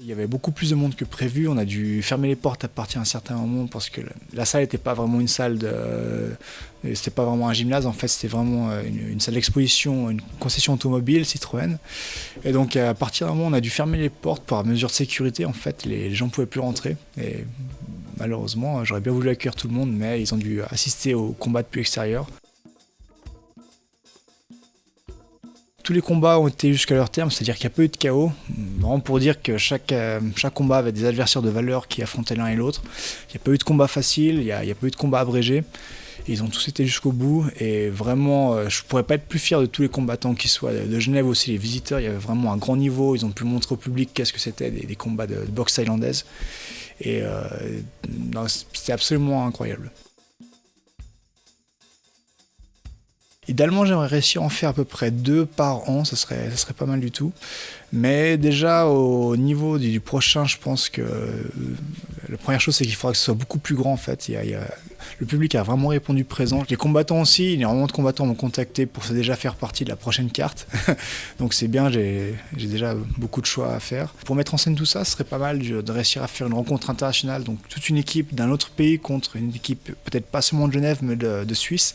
Il y avait beaucoup plus de monde que prévu, on a dû fermer les portes à partir d'un certain moment parce que la salle n'était pas vraiment une salle c'était pas vraiment un gymnase, en fait c'était vraiment une salle d'exposition, une concession automobile Citroën. Et donc à partir d'un moment on a dû fermer les portes par mesure de sécurité, en fait les gens ne pouvaient plus rentrer. Et malheureusement j'aurais bien voulu accueillir tout le monde, mais ils ont dû assister au combat depuis l'extérieur. Tous les combats ont été jusqu'à leur terme, c'est-à-dire qu'il n'y a pas eu de chaos. Vraiment pour dire que chaque combat avait des adversaires de valeur qui affrontaient l'un et l'autre. Il n'y a pas eu de combat facile, il n'y a pas eu de combat abrégé. Ils ont tous été jusqu'au bout et vraiment, je ne pourrais pas être plus fier de tous les combattants qui soient de Genève aussi, les visiteurs. Il y avait vraiment un grand niveau, ils ont pu montrer au public qu'est-ce que c'était des combats de boxe thaïlandaise. Et c'était absolument incroyable. Idéalement, j'aimerais réussir à en faire à peu près 2 par an, ça serait pas mal du tout. Mais déjà, au niveau du prochain, je pense que la première chose, c'est qu'il faudra que ce soit beaucoup plus grand en fait. Le public a vraiment répondu présent. Les combattants aussi, énormément de combattants m'ont contacté pour déjà faire partie de la prochaine carte. Donc c'est bien, j'ai déjà beaucoup de choix à faire. Pour mettre en scène tout ça, ce serait pas mal de réussir à faire une rencontre internationale. Donc toute une équipe d'un autre pays contre une équipe peut-être pas seulement de Genève, mais de Suisse.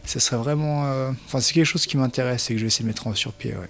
Ça serait vraiment... c'est quelque chose qui m'intéresse et que je vais essayer de mettre sur pied. Ouais.